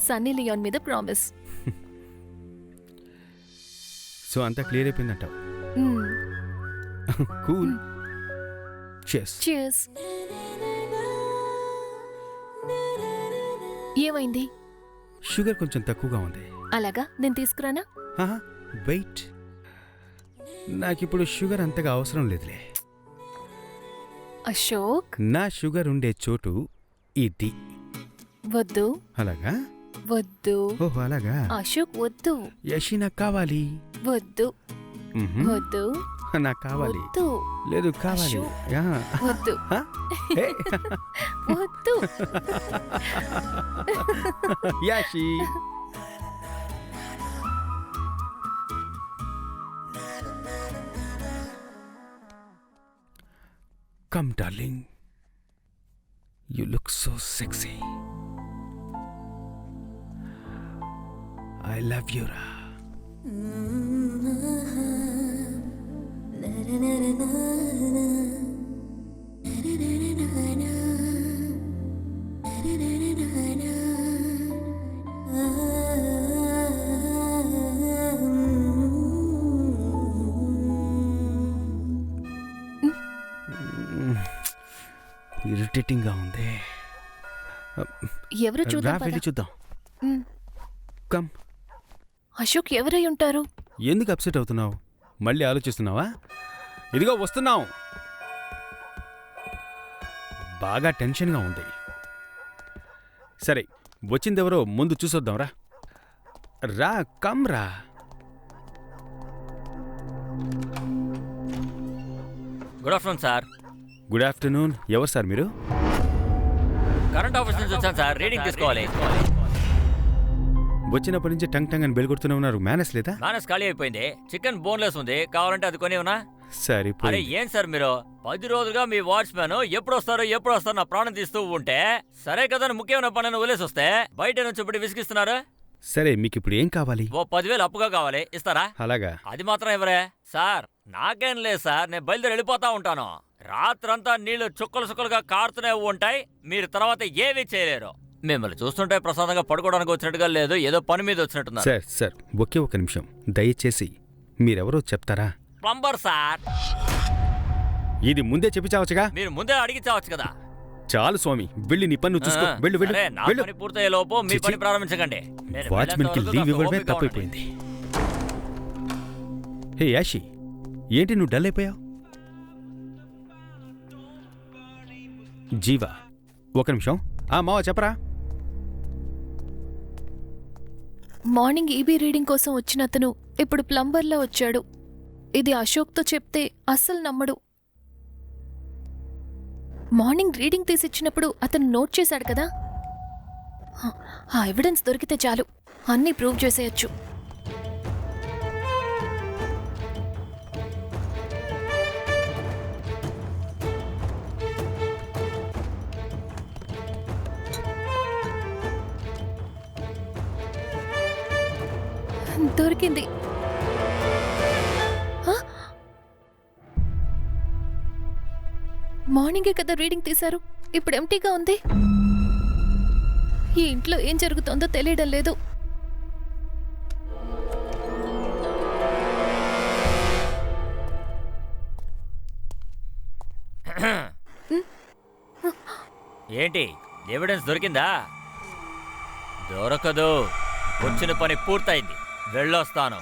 Sunny Leone మీద promise. So అంతా clear అయిపోయిందంటావు? Cool. Cheers. ఏమైంది? షుగర్ కొంచెం తక్కువగా ఉంది. అలాగా, నేను తీసుకురానా? వెయిట్, నాకిప్పుడు షుగర్ అంతగా అవసరం లేదులే. అశోక్, నా షుగర్ ఉండే చోటు ఇది. వద్దు. అలాగా? వద్దు. ఓహో అలాగా? అశోక్ వద్దు. యశి నాకు కావాలి. వద్దు. వద్దు. నాకు కావాలి. వద్దు. లేదు కావాలి. వద్దు. వద్దు. Yashi, come darling, you look so sexy. I love you ra. Irritating గా ఉంది. ఎవరు చూద్దాం. కమ్. అశోక్ ఎవరై ఉంటారు? ఎందుకు అప్సెట్ అవుతున్నావు? మళ్ళీ ఆలోచిస్తున్నావా? ఇదిగో వస్తున్నావు. బాగా టెన్షన్గా ఉంది. సరే, వచ్చిందెవరో ముందు చూసొద్దాం రా. రా, కమ్ రా. Good afternoon sir. Good afternoon. ఎవరు సార్ మీరు? కరెంట్ ఆఫీస్ నుంచి వచ్చాను సార్, రీడింగ్ తీసుకోవాలి. వచ్చినప్పటి నుంచి టంగ్ టంగ్ అని బెల్కొడుతూనే ఉన్నారు. మేనస్ లేదా? మేనస్ ఖాళీ అయిపోయింది. చికెన్ బోన్లెస్ ఉంది, కావాలంటే అది కొని ఉన్నా. సరే. అరే ఏం సార్ మీరు 10 రోజులుగా మీ వాచ్మ్యాన్ ఎప్పుడు వస్తారో నా ప్రాణం తీస్తూ ఉంటే, సరే కదా ముఖ్యమైన పనులను వదిలేసి వస్తే బయట నుంచి ఇప్పుడు విసిగిస్తున్నారు. సరే, మీకు ఇప్పుడు ఏం కావాలి? ఓ 10,000 అప్పుగా కావాలి, ఇస్తారా? అలాగా? అది మాత్రం ఎవరే సార్? నాకేం లేదు సార్, నేను బయలుదేరి వెళ్ళిపోతా ఉంటాను. రాత్రంతా నీళ్లు చుక్కలుగా కారుతూనే ఉంటాయి, మీరు తర్వాత ఏమీ చేయలేరు. మిమ్మల్ని చూస్తుంటే ప్రసాదంగా పడుకోవడానికి వచ్చినట్టుగా లేదు, ఏదో పని మీద వచ్చినట్టున్నారు. సార్ సార్, ఒకే ఒక నిమిషం దయచేసి మీరెవరో చెప్తారా? Plumber sir. ఇది ముందే చెప్పి చావచ్చుగా? మీరు ముందే అడిగి చావచ్చు కదా. చాలు స్వామి, వెళ్ళి నీ పన్ను చూసుకో. వెళ్ళు వెళ్ళు. నా పని పూర్తయ్యే లోపు మీ పని ప్రారంభించకండి. వాచ్మెన్ కి లీవ్ ఇవ్వడమే తప్పైపోయింది. హే యాషి, ఏంటి నువ్వు డల్ అయిపోయావు? జీవా, ఒక నిమిషం. మావా చెప్పరా? మార్నింగ్ ఈబీ రీడింగ్ కోసం వచ్చిన అతను ఇప్పుడు ప్లంబర్లా వచ్చాడు. ఇది అశోక్తో చెప్తే అస్సలు నమ్మడు. మార్నింగ్ రీడింగ్ తీసిచ్చినప్పుడు అతను నోట్ చేశాడు కదా, ఆ ఎవిడెన్స్ దొరికితే చాలు, అన్నీ ప్రూవ్ చేసేయచ్చు. దొరికింది. మార్నింగే కదా రీడింగ్ తీశారు, ఇప్పుడు ఎంటీగా ఉంది. ఈ ఇంట్లో ఏం జరుగుతుందో తెలియడం లేదు. ఏంటి ఎవిడెన్స్ దొరికిందా? దొరకదు, వచ్చిన పని పూర్తయింది, వెళ్ళొస్తాను.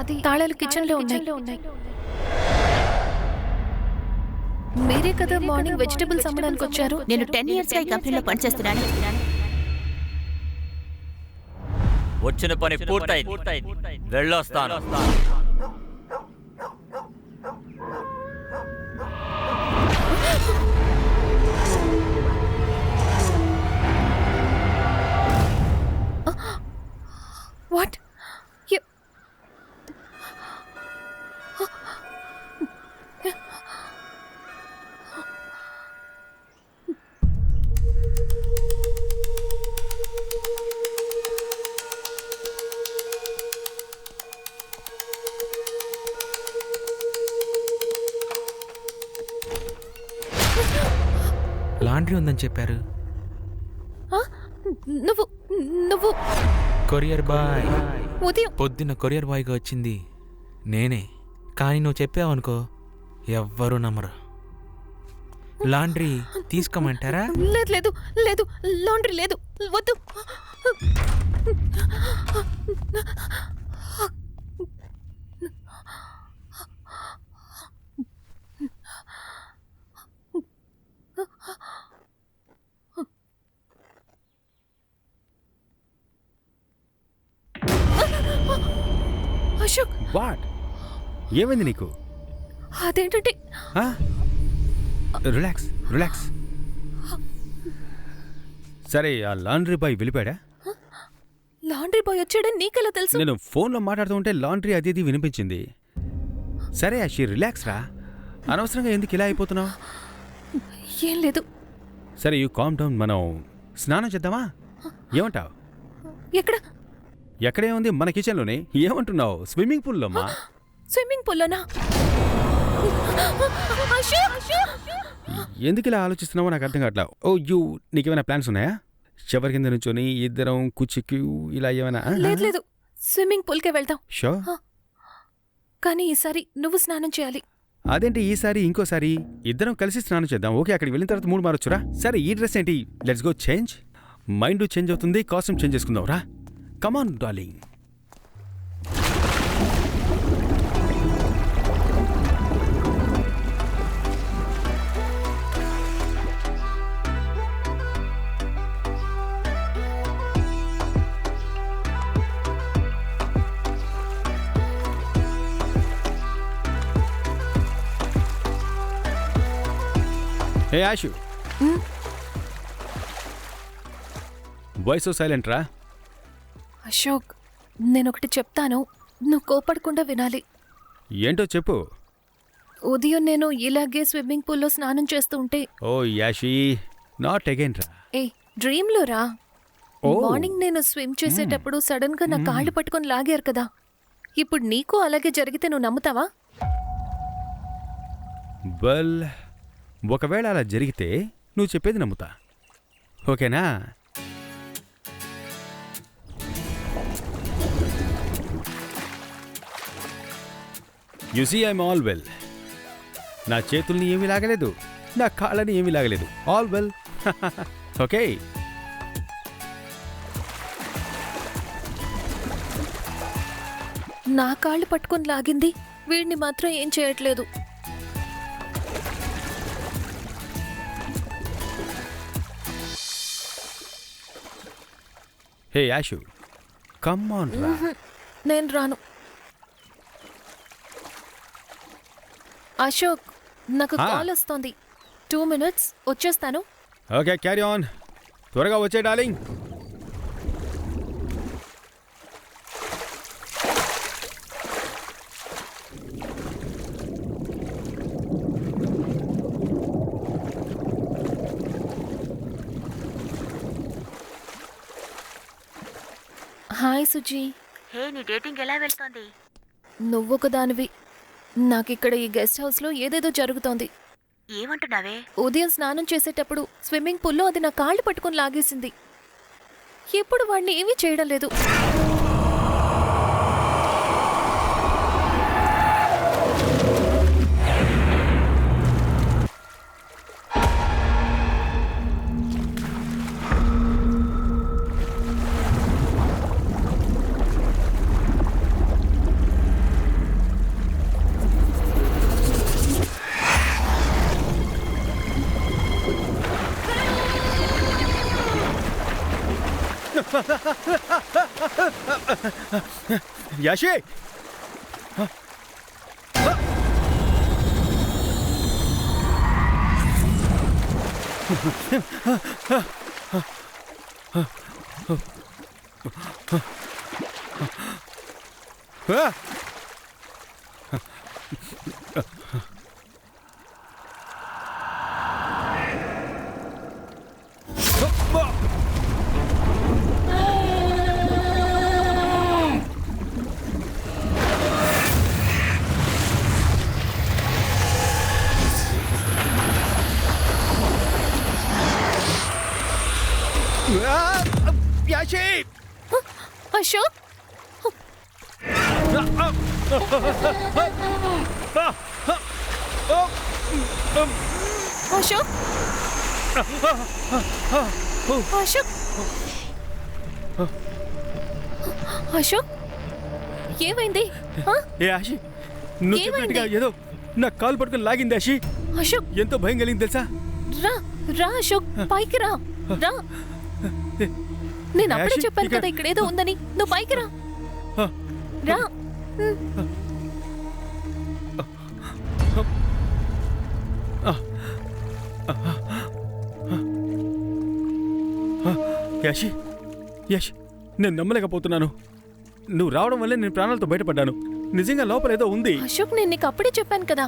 అది తాళాలు కిచెన్ లో ఉన్నాయి. మీరే కదా మార్నింగ్ వెజిటబుల్స్ అమ్మడానికి వచ్చారు. నేను 10 years గా ఈ కంపెనీలో పనిచేస్తున్నాను. వచ్చిన పని పూర్తయింది, వెళ్ళొస్తాను. వాట్? లాండ్రీ ఉందని చెప్పారు. ఆ? నువ్వు నువ్వు కొరియర్ బాయ్. ఉదయం పొద్దున్న కొరియర్ బాయ్గా వచ్చింది నేనే. కానీ నువ్వు చెప్పావనుకో ఎవ్వరూ నమ్మరు. లాండ్రీ తీసుకోమంటారా? లేదు లేదు లేదు, లాండ్రీ లేదు, వద్దు. అశోక్, వాట్? ఏమైంది నీకు? అదేంటంటే రిలాక్స్ రిలాక్స్. సరే, ఆ లాండ్రీ బాయ్ వెళ్ళిపోయాడా? లాండ్రీ బాయ్ వచ్చాడని నీకెలా తెలుసు? నేను ఫోన్లో మాట్లాడుతూ ఉంటే లాండ్రీ అది ఇది వినిపించింది. సరే యాషి, రిలాక్స్ రా. అనవసరంగా ఎందుకు ఇలా అయిపోతున్నావు? ఏం లేదు. సరే, యూ కామ్ డౌన్. మనం స్నానం చేద్దామా? ఏమంటావు? ఎక్కడ? ఎక్కడే ఉంది? మన కిచెన్లోనే. ఏమంటున్నావు? స్విమ్మింగ్ పూల్లోమ్మా. స్విమ్మింగ్ పూల్లోనా? ఎందుకు ఇలా ఆలోచిస్తున్నావో నాకు అర్థం కావట్లా. నీకేమైనా ప్లాన్స్ ఉన్నాయా? ఎవరి కింద నుంచొని ఇద్దరం కుచ్చిక్కి ఇలా ఏమైనా? లేదు లేదు, స్విమ్మింగ్ పూల్కే వెళ్దాం. షో. కానీ ఈసారి నువ్వు స్నానం చేయాలి. అదేంటి ఈసారి? ఇంకోసారి ఇద్దరం కలిసి స్నానం చేద్దాం. ఓకే, అక్కడికి వెళ్ళిన తర్వాత మూడు మారొచ్చురా. సరే, ఈ డ్రెస్ ఏంటి? Let's go change. Mind change అవుతుంది, కాస్ట్యూమ్ చేంజ్ చేసుకుందాం రా. Come on darling. Hey Ashu, why so silent రా? అశోక్, నేనొకటి చెప్తాను, నువ్వు కోపడకుండా వినాలి. ఏంటో చెప్పు. ఉదయం నేను ఇలాగే స్విమ్మింగ్ పూల్లో స్నానం చేస్తూ ఉంటే. ఓ యాషి, నాట్ అగైన్ రా. ఏ డ్రీమ్లో రా. ఓ. మార్నింగ్ నేను స్విమ్ చేసేటప్పుడు సడన్ గా నా కాళ్ళు పట్టుకొని లాగారు కదా. ఇప్పుడు నీకు అలాగే జరిగితే నువ్వు నమ్ముతావా? వెల్, ఒకవేళ అలా జరిగితే నువ్వు చెప్పేది నమ్ముతా. ఓకేనా? You see I'm all well. నా చేతుల్ని ఏమీ లాగలేదు, నా కాళ్ళని ఏమీ లాగలేదు. All well. ఓకే. నా కాళ్ళు పట్టుకొని లాగింది వీడిని మాత్రం ఏం చేయట్లేదు. హే యాషు, కమ్ ఆన్ రా. నేను రాను. అశోక్, నాకు కాల్ వస్తోంది. 2 minutes వచ్చేస్తాను. Okay, carry on. త్వరగా వచ్చే డార్లింగ్. హాయ్ సుజీ. హే, నీ డేటింగ్ ఎలా వెళ్తోంది? నువ్వొక దానివి. నాకిక్కడ ఈ గెస్ట్ హౌస్లో ఏదేదో జరుగుతోంది. ఏమంటున్నావే? ఉదయం స్నానం చేసేటప్పుడు స్విమ్మింగ్ పూల్లో అది నా కాళ్ళు పట్టుకొని లాగేసింది. ఎప్పుడు వాడిని ఏమీ చేయడం లేదు. యాషి, యాషి అశోక్ అశోక్ అశోక్ అశోక్ ఏమైంది ఆ? ఏ ఆషి నువ్వు ఏమైంది? చెప్పినట్టుగా ఏదో నా కాలు పట్టుకుని లాగింది ఆషి. అశోక్ ఎంతో భయం కలిగింది తెలుసా? రా రా అశోక్ పైకి రా రా నేను అప్పుడే యాషి, చెప్పాను కదా ఇక్కడ ఏదో ఉందని నువ్వు పైకి రా ఆ, రా యాషి యాషి నేను నమ్మలేకపోతున్నాను. నువ్వు రావడం వల్లే నేను ప్రాణాలతో బయటపడ్డాను. నిజంగా లోపల ఏదో ఉంది. అశోక్ నేను నీకు అప్పుడే చెప్పాను కదా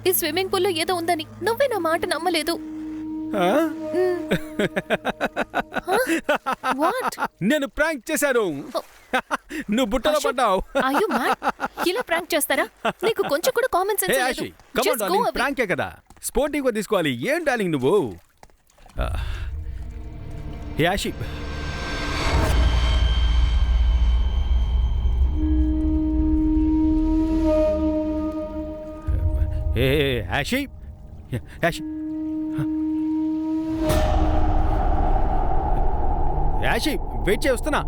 ఈ స్విమ్మింగ్ పూల్లో ఏదో ఉందని నువ్వే నా మాట నమ్మలేదు ఆ? వాట్ నేను ప్రాంక్ చేశాను. నువ్వు బుట్టలో పడ్డావు. అయ్యో మ్యాడ్ ఇలా ప్రాంక్ చేస్తారా నీకు కొంచెం కూడా కామన్ సెన్స్ హే లేదు Ashi come on Just go darling, away. ప్రాంకే కదా, స్పోర్టివ్గా తీసుకోవాలి. ఏం డార్లింగ్ నువ్వు? హే ఆషి ఏ యాషి యాషి యాషి వెయిట్ చేయి, వస్తున్నా.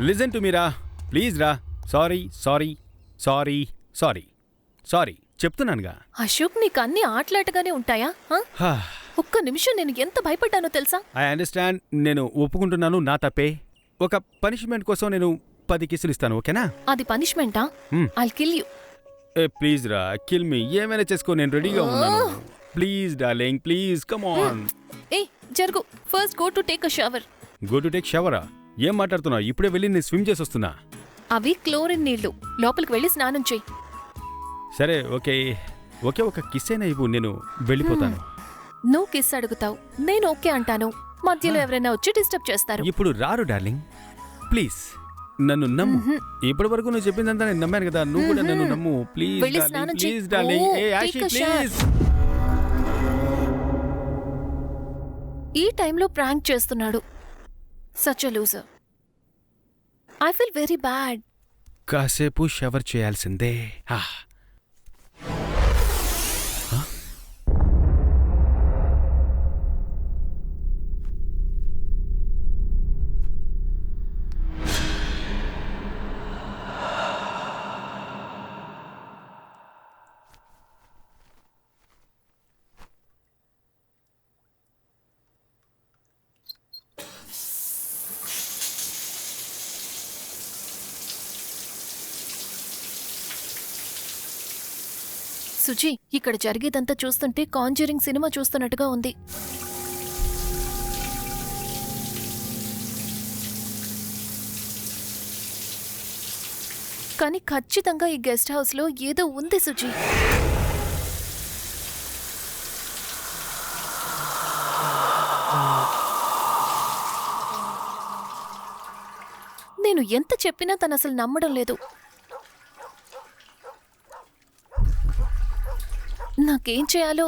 లిజన్ టు మీరా ప్లీజ్ రా. Sorry sorry sorry sorry sorry చెప్తున్నానుగా. అశోక్ నీకు అన్ని ఆటలాటగానే ఉంటాయా ఆ? ఒక్క నిమిషం నేను ఎంత భయపడ్డానో తెలుసా ఐ అండర్స్టాండ్. నేను ఒప్పుకుంటున్నాను, నా తప్పే. ఒక పనిష్మెంట్ కోసం నేను 10 కిసులు ఇస్తాను, ఓకేనా? అది పనిష్మెంటా Hmm. ఐల్ కిల్ యూ ఏ ప్లీజ్ రా, కిల్ మీ. ఏమైనా చేసుకో, నేను రెడీగా ఉన్నాను. Please darling, please come on. ఏ జరుగు first go to take a shower go to take షవరా? ఏం మాట్లాడుతున్నావు? ఇప్పుడే వెళ్ళి నేను స్విమ్ చేసి వస్తున్నా. అవి క్లోరిన్ నీళ్లు లోపలికి వెళ్ళి స్నానం చేయి సరే ఓకే ఓకే, ఒక కిస్ అయినా ఇవ్వు, నేను వెళ్ళిపోతాను. నువ్వు కిస్ అడుగుతావు నేను ఓకే అంటాను మధ్యలో ఎవరైనా వచ్చి డిస్టర్బ్ చేస్తారు ఇప్పుడు రారు డార్లింగ్, ప్లీజ్ నన్ను నమ్ము. ఇప్పటి వరకు నువ్వు చెప్పిందంతా నేను నమ్మాను కదా, నువ్వు కూడా నన్ను నమ్ము. ప్లీజ్ వెళ్ళి డార్లింగ్, స్నానం చెయ్యి. Please darling. Oh, hey Yashi take a shower. Please. ఈ టైంలో ప్రాంక్ చేస్తున్నాడు such a loser I feel very bad కాసేపు షవర్ చేయాల్సిందే. సుజీ ఇక్కడ జరిగేదంతా చూస్తుంటే కాంజరింగ్ సినిమా చూస్తున్నట్టుగా ఉంది కానీ ఖచ్చితంగా ఈ గెస్ట్ హౌస్ లో ఏదో ఉంది సుజీ నేను ఎంత చెప్పినా తను అసలు నమ్మడం లేదు నాకేం చేయాలో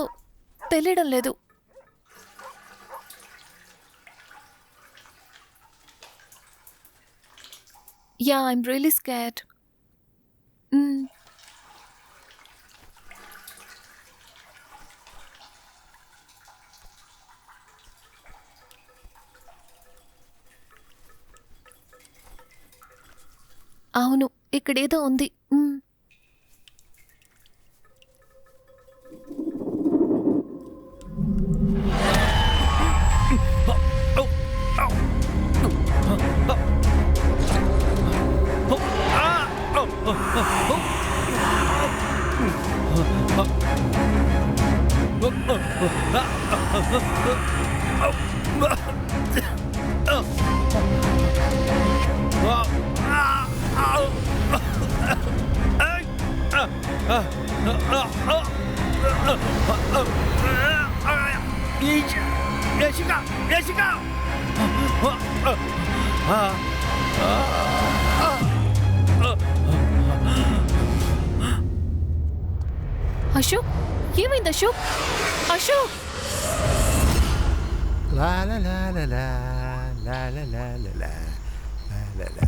తెలియడం లేదు యా ఐమ్ రియలీ స్కేర్డ్ అవును ఇక్కడేదో ఉంది అశోక్ ఏమైంది అశోక్? అశోక్ లా లా లా లా లా లా లా లా లా లా లా లా.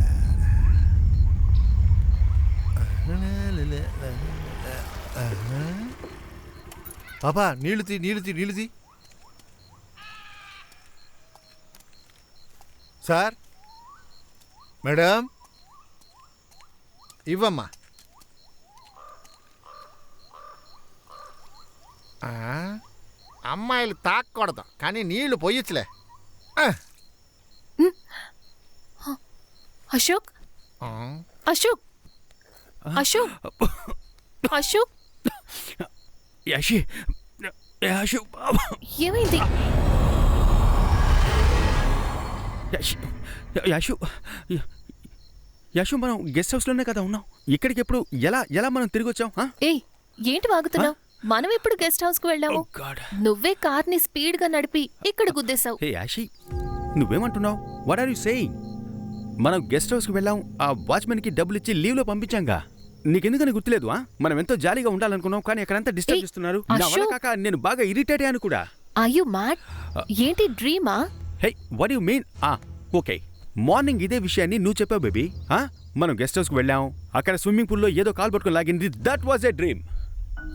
పాపా నీళ్ళు తీ నీళ్ళు తీ నీళ్ళు తీ. సార్ మేడం ఇవ్వమ్మా. అమ్మాయిలు తాక్కూడదు కానీ నీళ్లు పోయొచ్చులే. అశోక్ అశోక్ అశోక్ అశోక్ యాషి యాషు ఏమైంది? యాషు యాషు యాషు మనం గెస్ట్ హౌస్లోనే కదా ఉన్నాం. ఇక్కడికి ఎప్పుడు ఎలా ఎలా మనం తిరిగి వచ్చాం? ఏయ్ ఏంటి వాగుతున్నావు? మనం ఎప్పుడు గెస్ట్ హౌస్ కు వెళ్ళాము? నువ్వే కార్ని స్పీడ్ గా నడిపి ఇక్కడ గుద్దేశావు. హే యాషి నువ్వేమంటున్నావు? What are you saying? మనం గెస్ట్ హౌస్కి వెళ్ళాం, ఆ వాచ్మెన్కి డబ్బులు ఇచ్చి లీవ్లో పంపించాంగా. నీకెందుకని గుర్తులేదు? మనం ఎంతో జాలీగా ఉండాలనుకున్నాం కానీ అక్కడంతా డిస్టర్బ్ చేస్తున్నారు. నా వల్ల కాక నేను బాగా ఇరిటేట్ అయ్యాను కూడా. Are you mad? ఏంటి డ్రీమా? Hey what you mean? Okay morning ఇదే విషయాన్ని నువ్వు చెప్పావు బేబీ. మనం గెస్ట్ హౌస్కి వెళ్ళాం, అక్కడ స్విమ్మింగ్ పూల్లో ఏదో కాల్ పట్టుకుని లాగింది. That was a dream.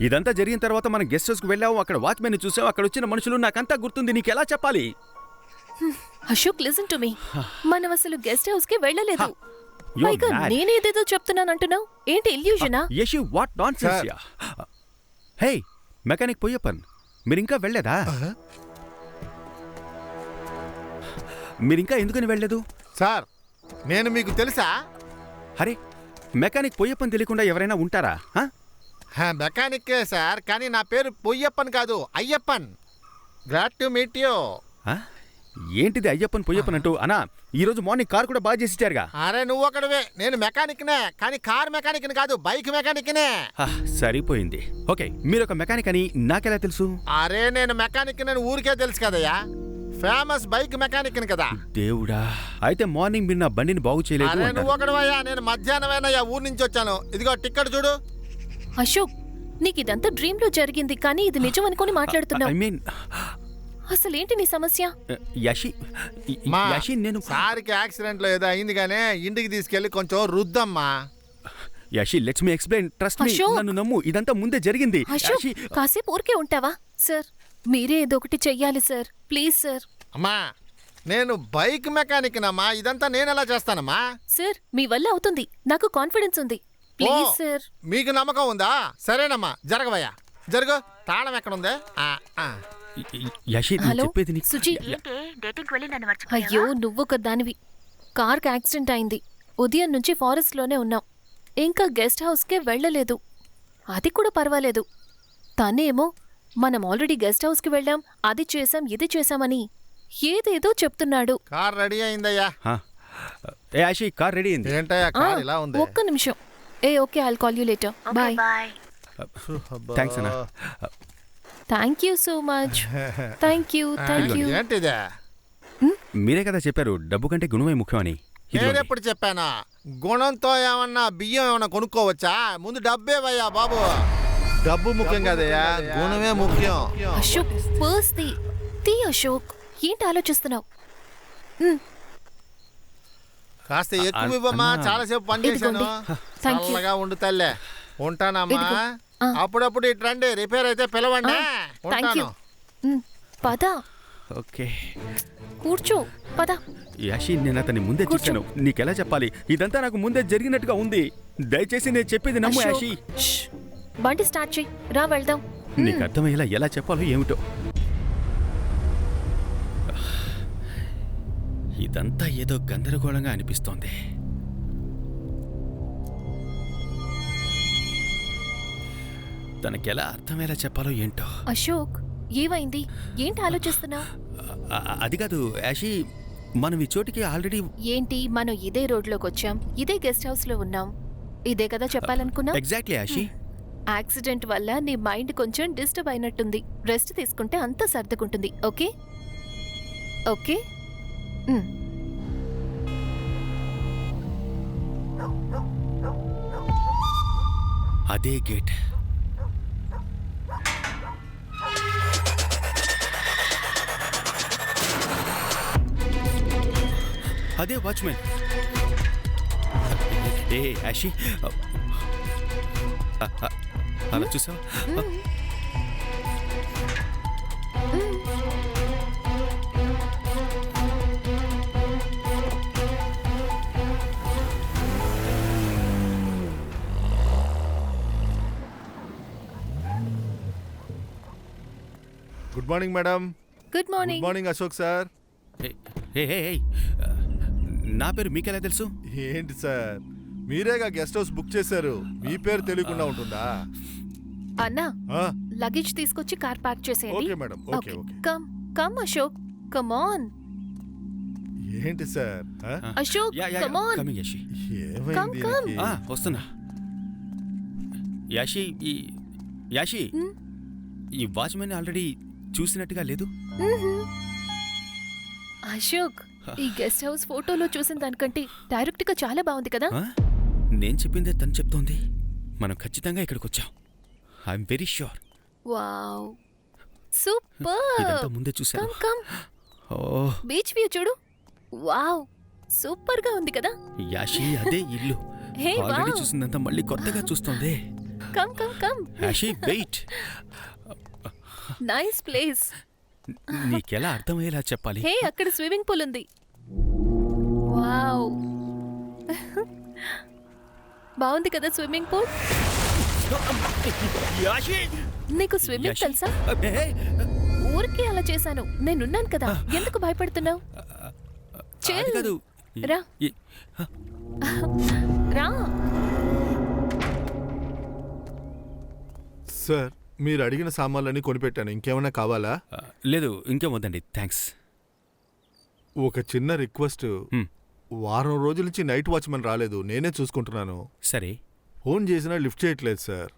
ఇదంతా జరిగిన తర్వాత మనం గెస్ట్ హౌస్కి వెళ్ళాము, అక్కడ వాచ్మెన్ చూసాం, అక్కడ వచ్చిన మనుషులు, నాకంతా గుర్తుంది. నీకెలా చెప్పాలి? Ashok listen to me. మనం అసలు గెస్ట్ హౌస్ కి వెళ్ళలేదు. You're పైగా mad. నేనేదేదో చెప్తున్నానంటున్నావు. ఏంటి ఇల్యూజనా? యశు వాట్ నాన్సెన్స్ యా. హే మెకానిక్ పొయ్యప్పన్, మీరింకా వెళ్ళలేదా? మీరింకా ఎందుకని వెళ్ళలేదు? సార్ నేను మీకు తెలుసా? అరే మెకానిక్ పొయ్యప్పన్ తెలియకుండా ఎవరైనా ఉంటారా? మెకానిక్కే సార్, కానీ నా పేరు పొయ్యప్పన్ కాదు, Ayyappan. Glad to meet you. ఏంటిది అయ్యప్పన్ పొయ్యప్పన్ అంటూ? అనా ఈరోజు మార్నింగ్ కార్ కూడా బాగా చేసిచ్చారుగా. అరే నువ్వు ఒకటివే, నేను మెకానిక్నే కానీ కార్ మెకానిక్ని కాదు, బైక్ మెకానిక్నే. సరిపోయింది. ఓకే మీరు ఒక మెకానిక్ అని నాకెలా తెలుసు? అరే నేను మెకానిక్ నేను ఊరికే తెలుసు కదయ్యా, ఫేమస్ బైక్ మెకానిక్ని కదా. దేవుడా, అయితే మార్నింగ్ మీరు నా బండిని బాగు చేయలేదు అరే అంటారు. నువ్వు ఒకటివయ్యా, నేను మధ్యాహ్నమైనా ఊరు నుంచి వచ్చాను. ఇదిగో టికెట్ చూడు. అశోక్ నీకు ఇదంతా డ్రీమ్ లో జరిగింది కానీ ఇది నిజం అనుకుని ఐ మాట్లాడుతున్నావు. మీన్ అసలేంటి నీ సమస్య? యాషి మా యాషి నేను సార్కి యాక్సిడెంట్ లో ఏదో అయింది కానీ ఇంటికి తీసుకెళ్లి కొంచెం రుద్దమ్మా. Yashi let's me explain, trust me, Ashok. నన్ను నమ్ము, ఇదంతా ముందే జరిగింది. అశోక్ యాషి కాసేపు ఊరికే ఉంటావా? సార్ మీరే ఏదో ఒకటి చెయ్యాలి సార్, ప్లీజ్ సార్. అమ్మా నేను బైక్ మెకానిక్నమ్మా, ఇదంతా నేను ఎలా చేస్తానమ్మా? సార్ మీ వల్ల అవుతుంది, నాకు కాన్ఫిడెన్స్ ఉంది, ప్లీజ్ ఓ, సార్. మీకు నమ్మకం ఉందా? సరేనమ్మా జరగవయ్యా, జరుగు. తాళం ఎక్కడుందే? యాషి నేను హలో చెప్పేది నీకు. సుజీ. ఏంటి డేటింగ్ వెళ్ళి నన్ను అయ్యో మర్చిపోయావా? నువ్వొక దానివి. కార్కి యాక్సిడెంట్ అయింది, ఉదయం నుంచి ఫారెస్ట్ లోనే ఉన్నాం, ఇంకా గెస్ట్ హౌస్కే వెళ్ళలేదు. అది కూడా పర్వాలేదు. తనేమో మనం ఆల్రెడీ గెస్ట్ హౌస్కి వెళ్ళాం, అది చేశాం ఇది చేశామని ఏదేదో చెప్తున్నాడు. కార్ రెడీ అయిందయ్యా. ఏ యాషి కార్ రెడీ అయింది. ఏంటయ్యా కార్ ఇలా ఉంది? ఒక్క నిమిషం. Okay I'll call you later. Okay, bye. Bye. Thanks అన్న. Thank you so much. Thank you. ఏంటిదే? మీరే కదా చెప్పారు డబ్బు కంటే గుణమే ముఖ్యమని. ఇదిగోండి. నేనెప్పుడు చెప్పానా? గుణంతో ఏమన్నా బియ్యం ఏమన్నా కొనుక్కోవచ్చా? ముందు డబ్బే వయ్యా బాబు. డబ్బు ముఖ్యం కదయ్యా, గుణమే ముఖ్యం. అశోక్ పర్స్ తీ అశోక్. ఏంటి ఆలోచిస్తున్నావు? కాస్త ఎక్కువ ఇవ్వమ్మా, చాలాసేపు పని చేశాను. ఇదిగోండి. Thank you. చల్లగా ఉండు తల్లే. ఉంటానమ్మా. ఇదిగో. అప్పుడప్పుడు ఇటు రండి, రిపేర్ అయితే పిలవండి. Thank you. ఉంటాను. పద ఓకే కూర్చో, పద. యాషి నేను అతన్ని ముందే చూశాను. నీకెలా చెప్పాలి? ఇదంతా నాకు ముందే జరిగినట్టుగా ఉంది. దయచేసి నేను చెప్పేది నమ్ము అశోక్, యాషి. ష్. బండి స్టార్ట్ చేయి, రా వెళ్దాం. నీకు అర్థమయ్యేలా ఎలా చెప్పాలో ఏమిటో. ఇదంతా ఏదో గందరగోళంగా అనిపిస్తోంది. తనకెలా అర్థమయ్యేలా చెప్పాలో ఏంటో. అశోక్ ఏమైంది? ఏంటి ఆలోచిస్తున్నావు? అది కాదు యాషి, మనం ఈ చోటికి ఆల్రెడీ. ఏంటి మనం ఇదే రోడ్లోకి వచ్చాం, ఇదే గెస్ట్ హౌస్ లో ఉన్నాం, ఇదే కదా చెప్పాలనుకున్నా. ఎగ్జాక్ట్లీ యాషి. యాక్సిడెంట్ వల్ల నీ మైండ్ కొంచెం డిస్టర్బ్ అయినట్టుంది. రెస్ట్ తీసుకుంటే అంతా సర్దుకుంటుంది. Okay okay. అదే గేట్. అదే వాచ్మెన్. ఏ యాషి, అలా చూసావా? Good morning madam. Good good morning. Morning Ashok sir. నా పేరు మీకెలా తెలుసు? ఏంటి సార్, మీరేగా గెస్ట్ హౌస్ బుక్ చేశారు, మీ పేరు తెలియకుండా ఉంటుందా? అన్నా, ఆ, లగేజ్ తీసుకొచ్చి కార్ పార్క్ చేసేయండి. Okay madam, okay okay. Come come Ashok, come on. ఏంటి సార్, ఆ? Ashok, come on. Coming Yashi. ఏమైంది come. ఈయనకి? వస్తున్నా. యాషి, యాషి, ఈ వాచ్మెన్ ఆల్రెడీ చూసినట్టుగా లేదు. అశోక్, ఈ గెస్ట్ హౌస్ ఫోటోలో చూసిన దానికంటే డైరెక్ట్ గా చాలా బాగుంది కదా? ఆ? నేను చెప్పిందే తను చెప్తోంది. మనం ఖచ్చితంగా ఇక్కడికి వచ్చాం. I'm very sure. Wow, super. ఇదంతా ముందే చూసాను. కమ్ కమ్, ఓ బీచ్ వ్యూ చూడు. వావ్, సూపర్ గా ఉంది కదా? యాషి, అదే ఇల్లు. హే ఆల్రెడీ వావ్, చూసిందంతా మళ్ళీ కొత్తగా చూస్తోంది. Come come come. Yashi, wait. Nice place. నీకెలా అర్థమయ్యేలా చెప్పాలి? హే, అక్కడ స్విమ్మింగ్ పూల్ ఉంది. వావ్, బాగుంది కదా స్విమ్మింగ్ పూల్? యాషి, నీకు స్విమ్మింగ్ యాషి. తెలుసా? హే, ఊరికే అలా చేశాను. నేనున్నాను కదా, ఎందుకు భయపడుతున్నావు? అది కాదు. రా. ఈ- రా. సార్, మీరు అడిగిన సామాన్లన్నీ కొనిపెట్టాను, ఇంకేమైనా కావాలా? లేదు, ఇంకేం వద్దండి, థ్యాంక్స్. ఒక చిన్న రిక్వెస్ట్. వారం రోజుల నుంచి నైట్ వాచ్మెన్ రాలేదు, నేనే చూసుకుంటున్నాను. సరే. ఫోన్ చేసినా లిఫ్ట్ చేయట్లేదు సార్.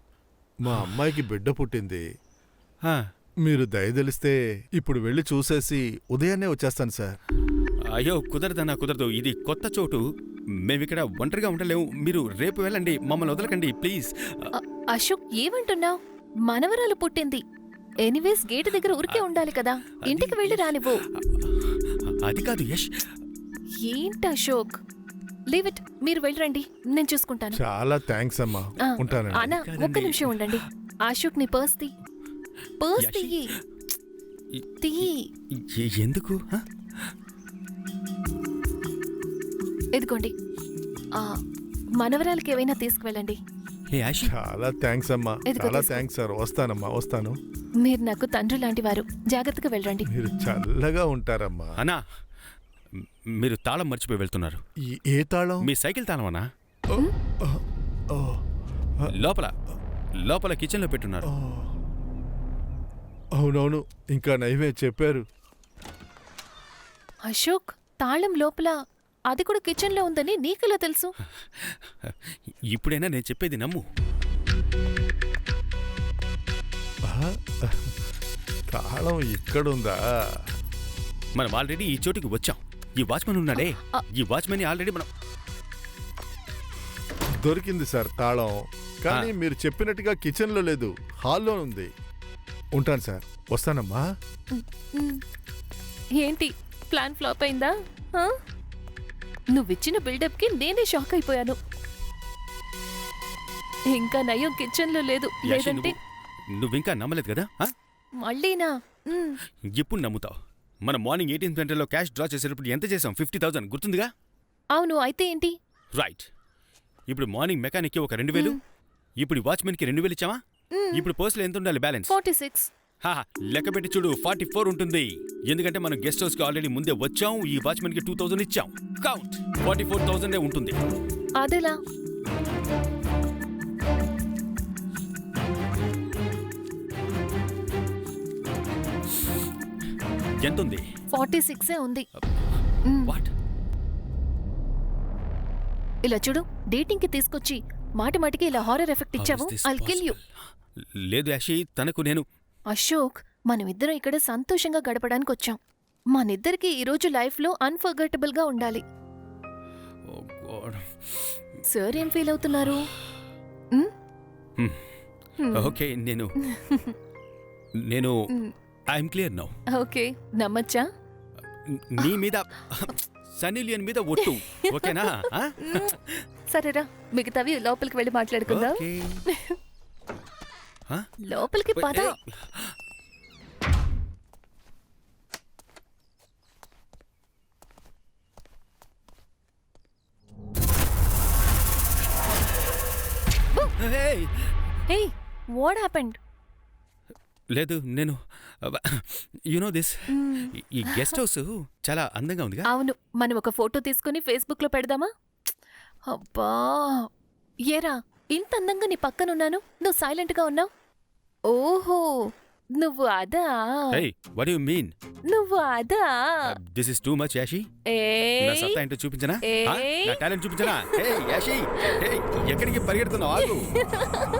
మా అమ్మాయికి బిడ్డ పుట్టింది. ఆ, మీరు దయదలిస్తే ఇప్పుడు వెళ్ళి చూసేసి ఉదయాన్నే వచ్చేస్తాను సార్. అయ్యో, కుదరదన్నా, కుదరదు. ఇది కొత్త చోటు. మేమిక్కడ ఒంటరిగా ఉండలేము. మీరు రేపు వెళ్ళండి, మమ్మల్ని వదలకండి ప్లీజ్. అశోక్, ఏమంటున్నావు? మనవరాలు పుట్టింది. ఎనీవేస్ గేట్ దగ్గర ఊరికే ఉండాలి కదా, ఇంటికి వెళ్ళి రానివ్వు. అది కాదు యష్. ఏంటి అశోక్, లీవ్ ఇట్. మీరు వెళ్ళరండి, నేను చూసుకుంటాను. చాలా థ్యాంక్స్ అమ్మా, ఉంటానండి. అన్నా, ఒక్క నిమిషం ఉండండి. అశోక్, నీ పర్స్ తీ. పర్స్ తీయి. ఎందుకు? ఇదిగోండి. మనవరాలకి ఏమైనా తీసుకువెళ్ళండి. హే యాషి, చాలా థ్యాంక్స్ అమ్మా, ఇదిగో చాలా తీసుకో. Thanks sir. వస్తానమ్మా, వస్తాను. మీరు నాకు తండ్రి లాంటి వారు. జాగ్రత్తగా వెళ్ళండి. మీరు చల్లగా ఉంటారమ్మా. అన్నా, మీరు తాళం మర్చిపోయి వెళ్తున్నారు. ఏ తాళం? మీ సైకిల్ తాళం అన్నా. ఓ, లోపల లోపల కిచెన్లో పెట్టున్నారు. అవునవును, ఇంకా నైవే చెప్పారు. అశోక్, తాళం లోపల, అది కూడా కిచెన్ లో ఉందని నీకెలా తెలుసు? ఇప్పుడైనా నేను చెప్పేది నమ్ము. తాళం ఇక్కడుందా? మనం ఆల్రెడీ ఈ చోటుకి వచ్చాం. ఈ వాచ్మెన్ ఉన్నాడే, ఈ వాచ్మెన్ ఆల్రెడీ మనం. దొరికింది సార్ తాళం, కానీ మీరు చెప్పినట్టుగా కిచెన్లో లేదు, హాల్లో ఉంది. ఉంటాను సార్, వస్తానమ్మా. ఏంటి, ప్లాన్ ఫ్లాప్ అయిందా? ఆ? నువ్విచ్చిన బిల్డప్ కి నేనే షాక్ అయిపోయాను. ఇంకా నయం కిచెన్ లో లేదు, యాషి, లేదంటే నువ్వింకా నమ్మలేదు కదా? మళ్ళీనా? ఎప్పుడు నమ్ముతావు? మనం మార్నింగ్ 18th గంటల్లో క్యాష్ డ్రా చేసేటప్పుడు ఎంత చేసాం? 50,000 గుర్తుందిగా? అవును, అయితే ఏంటి? రైట్. ఇప్పుడు మార్నింగ్ మెకానిక్కి ఒక 2,000, ఇప్పుడు వాచ్మెన్కి 2,000 ఇచ్చామా? ఇప్పుడు పర్సులో ఎంత ఉండాలి బ్యాలెన్స్? 46. లెక్క పెట్టి చూడు, 44 ఉంటుంది. ఎందుకంటే మనం గెస్ట్ హౌస్కి ఆల్రెడీ ముందే వచ్చాం. ఈ వాచ్మెన్కి 2,000 ఇచ్చాం. కౌంట్ 44,000 ఉంటుంది. అదెలా? ఎంత ఉంది? 46 ఉంది. వాట్? ఇలా చూడు, డేటింగ్ కి తీసుకొచ్చి మాటి మాటికి ఇలా హారర్ ఎఫెక్ట్ ఇచ్చావు, ఐల్ కిల్ యూ. లేదు యాషి, తనకు నేను. అశోక్, మనమిద్దరం ఇక్కడ సంతోషంగా గడపడానికి వచ్చాం. మనిద్దరికి ఈరోజు లైఫ్లో అన్ఫర్గెటబుల్ గా ఉండాలి. Oh God. సార్ ఏం ఫీల్ అవుతున్నారు? ఓకే, నేను ఐఎమ్ క్లియర్ నౌ. ఓకే, నమ్మచ్చా? నీ మీద సన్నీ లియోన్ మీద ఒట్టు ఓకేనా ఆ? సరేరా మిగతావి లోపలికి వెళ్ళి మాట్లాడుకుందాం. ఓకే. ఆ? లోపలికి పద. ఏయ్. ఏయ్. Hey what happened? లేదు నేను నో దిస్ ఈ గెస్ట్ హౌస్ చాలా అందంగా ఉందిగా. అవును, మనం ఒక ఫోటో తీసుకుని ఫేస్బుక్ లో పెడదామా? అబ్బా ఏరా, ఇంత అందంగా నీ పక్కనున్నాను, నువ్వు సైలెంట్ గా ఉన్నావు. ఓహో, నువ్వు అదా? ఏయ్ వాట్ యు మీన్? నువ్వు అదా? This is too much Yashi. నా ఏయ్ సత్తా ఏంటో చూపించనా? ఆ? ఏయ్. నా టాలెంట్ చూపించనా? ఏయ్ యాషి, ఏయ్ ఎక్కడికి పరిగెడుతున్నావు? ఆగు.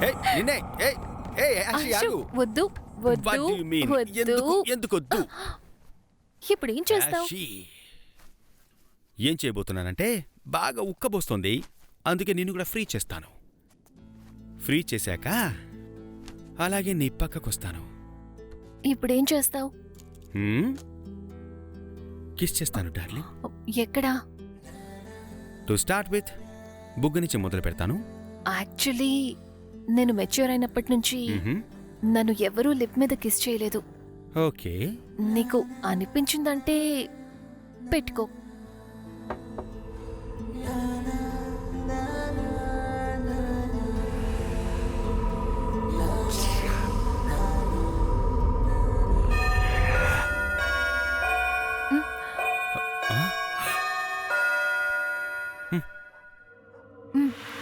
ఏయ్ నిన్నే. ఏయ్ ఏయ్ యాషి అశు, ఆగు. వద్దు What వద్దు do you mean? వద్దు. ఎందుకు వద్దు? ఇప్పుడు ఏం చేస్తావు? యాషి, ఏం చేయబోతున్నానంటే బాగా ఉక్కబోస్తోంది, అందుకే నిన్ను కూడా ఫ్రీ చేస్తాను. ఫ్రీ చేశాక అలాగే నీ పక్కకొస్తాను. ఇప్పుడు ఏం చేస్తావు? కిస్ చేస్తాను డార్లింగ్. ఎక్కడా? టు స్టార్ట్ విత్ బుగ్గ నుంచి మొదలు పెడతాను. యాక్చువల్లీ నేను మెచ్యూర్ అయినప్పటి నుంచి నన్ను ఎవరూ లిప్ మీద కిస్ చేయలేదు. ఓకే. నీకు అనిపించిందంటే పెట్టుకో.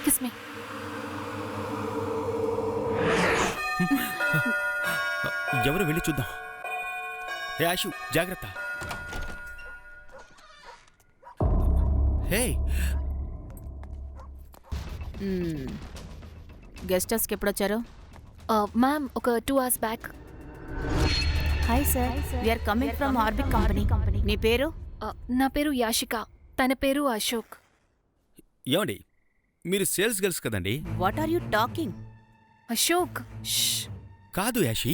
Kiss me. ఎవరు వెళ్ళి చూద్దాం. హే ఆషు జాగ్రత్త. హే గెస్ట్ హౌస్కి ఎప్పుడు వచ్చారు? మ్యామ్ ఒక 2 hours back. Hi sir, we are coming from Arbic company. నీ పేరు? నా పేరు యాషిక, తన పేరు అశోక్. ఏమండి, మీరు సేల్స్ గర్ల్స్ కదండి? What are you talking? Ashok కాదు యాషి,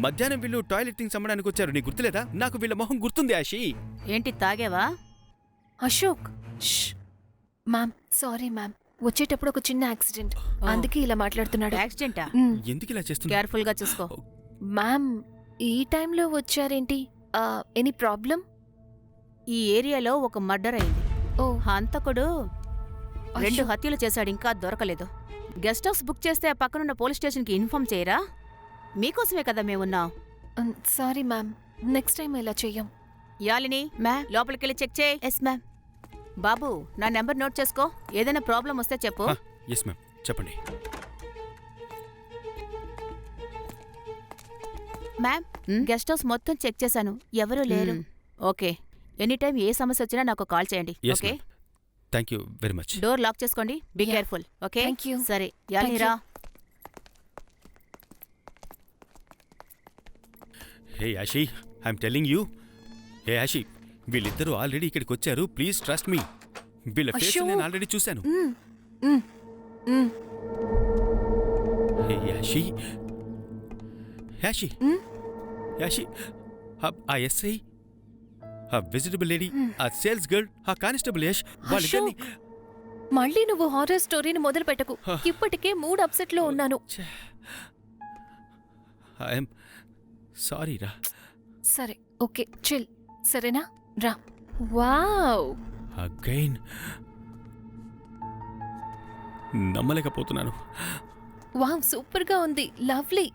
మధ్యాహ్నం వీళ్ళు టాయిలెట్ థింగ్స్ అమ్మడానికి వచ్చారు, నీకు గుర్తులేదా? నాకు వీళ్ళ మొహం గుర్తుంది యాషి. ఏంటి తాగావా? అశోక్. మ్యామ్ సారీ మ్యామ్, వచ్చేటప్పుడు ఒక చిన్న యాక్సిడెంట్, అందుకే ఇలా మాట్లాడుతున్నాడు. యాక్సిడెంటా? ఎందుకు ఇలా చేస్తున్నా? కేర్ఫుల్ గా చూసుకో. మ్యామ్ ఈ టైంలో వచ్చారేంటి? Any problem? ఈ ఏరియాలో ఒక మర్డర్ అయింది. ఓ హంతకుడు 2 అయ్యో. హత్యలు చేశాడు, ఇంకా దొరకలేదు. గెస్ట్ హౌస్ బుక్ చేస్తే ఆ పక్కనున్న పోలీస్ స్టేషన్కి ఇన్ఫార్మ్ చేయరా? మీకోసమే కదా మేమున్నాం. సారీ మ్యామ్, నెక్స్ట్ టైం ఇలా చెయ్యం. యాలిని లోపలికెళ్ళి చెక్ చేయి. Yes ma'am. బాబు, నా నెంబర్ నోట్ చేసుకో, ఏదైనా ప్రాబ్లం వస్తే చెప్పు. ఎస్ మ్యామ్, చెప్పండి. మ్యామ్, గెస్ట్ హౌస్ మొత్తం చెక్ చేశాను, ఎవరూ లేరు. ఓకే, ఎనీ టైం ఏ సమస్య వచ్చినా నాకు కాల్ చేయండి. Yes okay, ma'am, thank you very much. Door lock చేసుకోండి, be Yeah. Careful. Okay, Thank you. సరే యాలిని రా. Hey Yashi, I'm telling you. Hey Yashi, వీళ్ళిద్దరూ ఆల్రెడీ ఇక్కడికి వచ్చారు, ప్లీజ్ ట్రస్ట్ మీ. వీళ్ళ ఫేస్ అశోక్. నేను ఆల్రెడీ చూశాను. హే యాషి, యాషి, యాషి, ఆ ఎస్ఐ, ఆ వెజిటబుల్ లేడీ, ఆ సేల్స్ గర్ల్, ఆ కానిస్టేబుల్ యష్, వాళ్ళిద్దరిని. మళ్ళీ నువ్వు హారర్ స్టోరీని మొదలు పెట్టకు. ఇప్పటికే మూడ్ అప్సెట్ లో ఉన్నాను. ఐఎమ్ సారీ రా. సరే ఓకే, చిల్, సరేనా? రా. వావ్, అగైన్ నమ్మలేకపోతున్నాను. వావ్, సూపర్ గా ఉంది, లవ్లీ.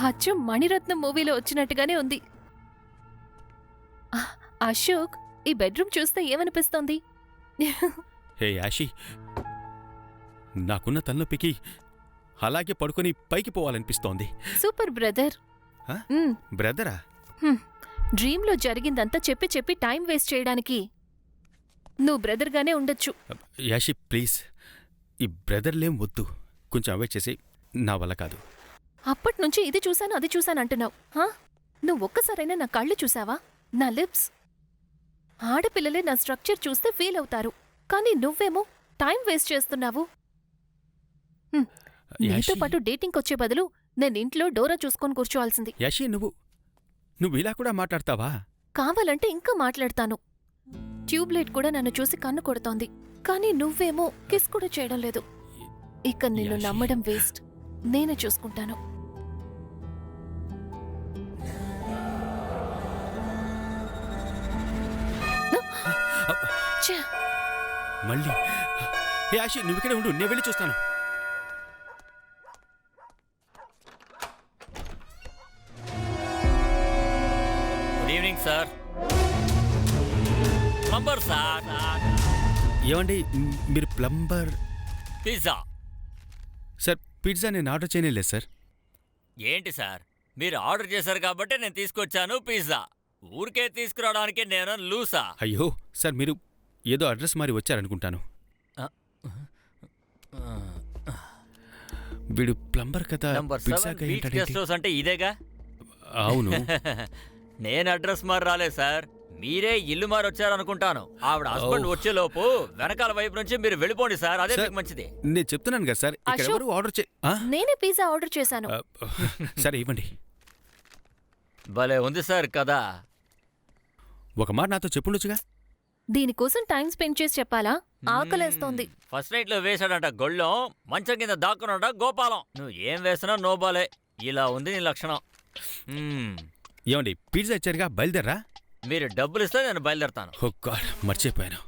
అచ్చం మణిరత్నం మూవీలో వచ్చినట్టుగానే ఉంది. అశోక్, ఈ బెడ్రూమ్ చూస్తే ఏమనిపిస్తోంది? హే యాషి, నాకున్న తలనొప్పికి అలాగే పడుకొని పైకి పోవాలనిపిస్తోంది. Super brother. హ? బ్రదరా? డ్రీమ్లో జరిగిందంతా చెప్పి చెప్పి టైం వేస్ట్ చేయడానికి నువ్వు బ్రదర్గానే ఉండొచ్చు. యాషి ప్లీజ్, ఈ బ్రదర్లేం వద్దు, కొంచెం అవాయిడ్ చేసి, నా వల్ల కాదు. అప్పట్నుంచి ఇది చూశాను అది చూశాను అంటున్నావు. నువ్వు ఒక్కసారైనా నా కళ్ళు చూసావా? నా లిప్స్? ఆడపిల్లలే నా స్ట్రక్చర్ చూస్తే ఫీల్ అవుతారు, కానీ నువ్వేమో టైం వేస్ట్ చేస్తున్నావు. నీతో యాషి, పాటు డేటింగ్ వచ్చే బదులు నేను ఇంట్లో డోరా చూసుకొని కూర్చోవాల్సింది. యాషి, నువ్వు ఇలా కూడా మాట్లాడతావా? కావాలంటే ఇంకా మాట్లాడతాను. ట్యూబ్లైట్ కూడా నన్ను చూసి కన్ను కొడుతోంది, కానీ నువ్వేమో కిస్ కూడా చేయడం లేదు. ఇక నిన్ను నమ్మడం వేస్ట్. నేనే చూసుకుంటాను. ఛే! మళ్ళీ ఏ ఆశి, నువ్వు ఇక్కడే ఉండు, నేను వెళ్ళి చూస్తాను. Good evening sir. Plumber sir. ఏమండి, మీరు ప్లంబర్? పిజ్జా. సార్ పిజ్జా నేను ఆర్డర్ చేయలేదు సార్. ఏంటి సార్, మీరు ఆర్డర్ చేశారు కాబట్టి నేను తీసుకొచ్చాను పిజ్జా. ఊరికే తీసుకురావడానికి నేను లూసా? అయ్యో సార్, మీరు ఏదో అడ్రస్ మారి వచ్చారనుకుంటాను. వీడు ప్లంబర్ కదా, number pizza 7 beach guest house అంటే ఇదేగా? అవును. నేను అడ్రస్ మారి రాలేదు సార్, మీరే ఇల్లు మారి వచ్చారనుకుంటాను. ఆవిడ హస్బెండ్ వచ్చేలోపు వెనకాల వైపు నుంచి మీరు వెళ్ళిపోండి సార్, అదే మీకు మంచిది. నేను చెప్తున్నాను కదా సార్, ఇక్కడ అశోక్, ఎవరు ఆర్డర్ నేనే పిజ్జా ఆర్డర్ చేశాను. సరే ఇవ్వండి. భలే ఉంది సార్ కదా. ఒక మాట నాతో చెప్పుండొచ్చుగా. దీనికోసం టైం స్పెండ్ చేసి చెప్పాలా? ఆకలేస్తోంది. ఫస్ట్ నైట్ లో వేసాడంట గొళ్ళం, మంచం కింద దాక్కున్నాడ గోపాలం. నువ్వు ఏం వేసినా నోబాలే. ఇలా ఉంది నీ లక్షణం. ఏమండి, పిజ్జా ఇచ్చారుగా, బయలుదేరా. మీరు డబ్బులు ఇస్తే నేను బయలుదేరతాను. ఓ గాడ్, మర్చిపోయాను.